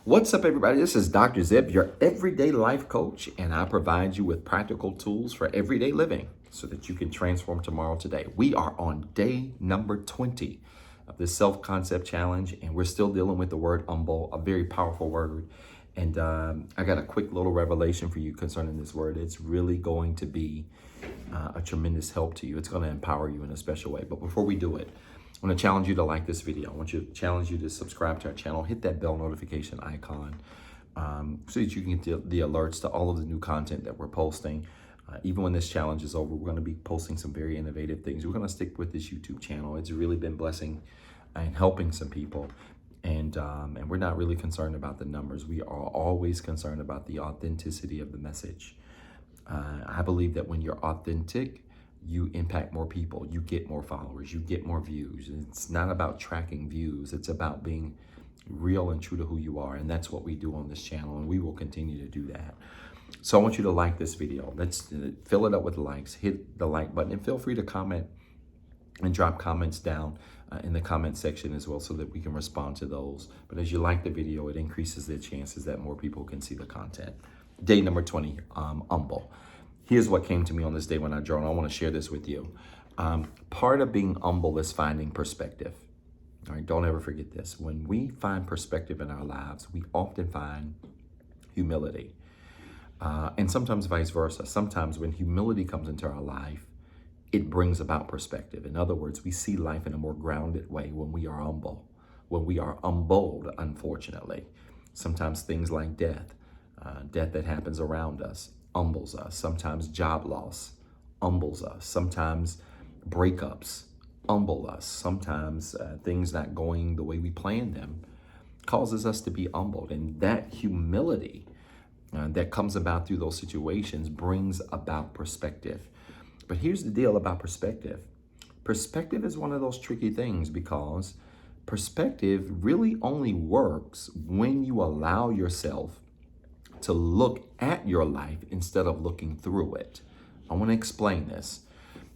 What's up, everybody? This is Dr. Zip, your everyday life coach, and I provide you with practical tools for everyday living so that you can transform tomorrow today. We are on day number 20 of this self-concept challenge, and we're still dealing with the word humble, a very powerful word. And I got a quick little revelation for you concerning this word. It's really going to be a tremendous help to you. It's going to empower you in a special way. But before we do it, I want to challenge you to like this video. I want to challenge you to subscribe to our channel, hit that bell notification icon so that you can get the alerts to all of the new content that we're posting. Even when this challenge is over, we're going to be posting some very innovative things. We're going to stick with this YouTube channel. It's really been blessing and helping some people. And we're not really concerned about the numbers. We are always concerned about the authenticity of the message. I believe that when you're authentic, you impact more people, you get more followers, you get more views. It's not about tracking views. It's about being real and true to who you are. And that's what we do on this channel. And we will continue to do that. So I want you to like this video. Let's fill it up with likes, hit the like button, and feel free to comment and drop comments down in the comment section as well so that we can respond to those. But as you like the video, it increases the chances that more people can see the content. Day number 20, humble. Here's what came to me on this day when I journal. I want to share this with you. Part of being humble is finding perspective. All right, don't ever forget this. When we find perspective in our lives, we often find humility. And sometimes vice versa. Sometimes when humility comes into our life, it brings about perspective. In other words, we see life in a more grounded way when we are humble. When we are humbled, unfortunately. Sometimes things like death that happens around us, humbles us. Sometimes job loss humbles us. Sometimes breakups humble us. Sometimes things not going the way we planned them causes us to be humbled. And that humility that comes about through those situations brings about perspective. But here's the deal about perspective. Perspective is one of those tricky things because perspective really only works when you allow yourself to look at your life instead of looking through it. I want to explain this.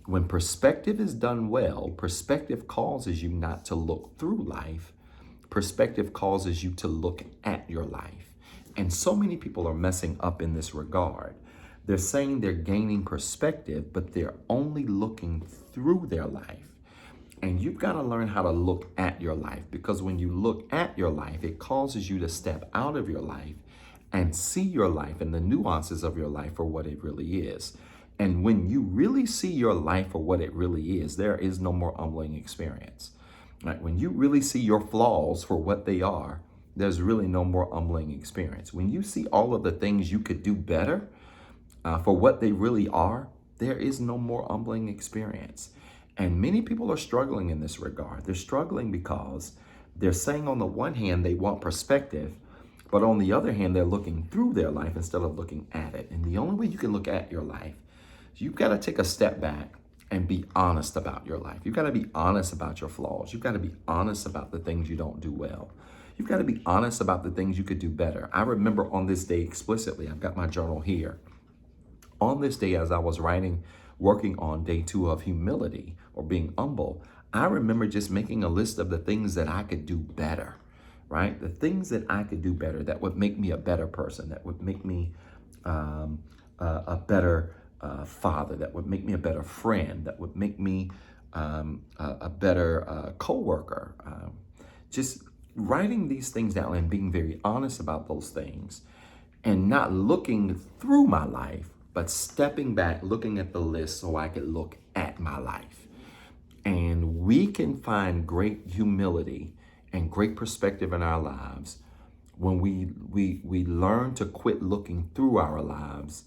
When perspective is done well, perspective causes you not to look through life. Perspective causes you to look at your life. And so many people are messing up in this regard. They're saying they're gaining perspective, but they're only looking through their life. And you've got to learn how to look at your life, because when you look at your life, it causes you to step out of your life and see your life and the nuances of your life for what it really is. And when you really see your life for what it really is, there is no more humbling experience. Right? When you really see your flaws for what they are, there's really no more humbling experience. When you see all of the things you could do better for what they really are, there is no more humbling experience. And many people are struggling in this regard. They're struggling because they're saying on the one hand, they want perspective, but on the other hand, they're looking through their life instead of looking at it. And the only way you can look at your life, you've got to take a step back and be honest about your life. You've got to be honest about your flaws. You've got to be honest about the things you don't do well. You've got to be honest about the things you could do better. I remember on this day explicitly, I've got my journal here. On this day, as I was working on day 2 of humility or being humble, I remember just making a list of the things that I could do better. Right? The things that I could do better that would make me a better person, that would make me a better father, that would make me a better friend, that would make me a better coworker. Just writing these things down and being very honest about those things and not looking through my life, but stepping back, looking at the list so I could look at my life. And we can find great humility and great perspective in our lives when we learn to quit looking through our lives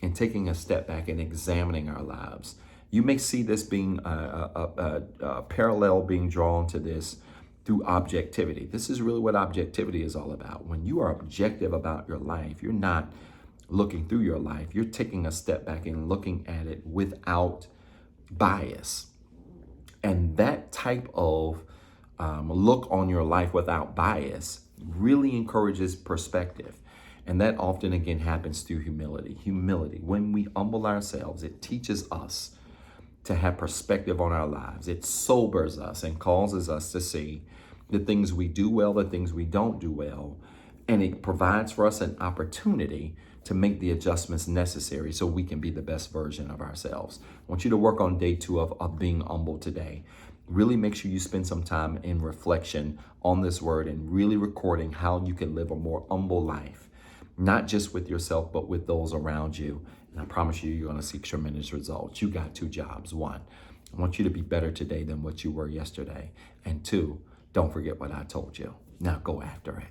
and taking a step back and examining our lives. You may see this being a parallel being drawn to this through objectivity. This is really what objectivity is all about. When you are objective about your life, you're not looking through your life. You're taking a step back and looking at it without bias. And that type of look on your life without bias really encourages perspective. And that often, again, happens through humility. Humility, when we humble ourselves, it teaches us to have perspective on our lives. It sobers us and causes us to see the things we do well, the things we don't do well, And it provides for us an opportunity to make the adjustments necessary so we can be the best version of ourselves. I want you to work on day 2 of being humble today. Really make sure you spend some time in reflection on this word and really recording how you can live a more humble life, not just with yourself, but with those around you. And I promise you, you're going to see tremendous results. You got 2 jobs. 1, I want you to be better today than what you were yesterday. And 2, don't forget what I told you. Now go after it.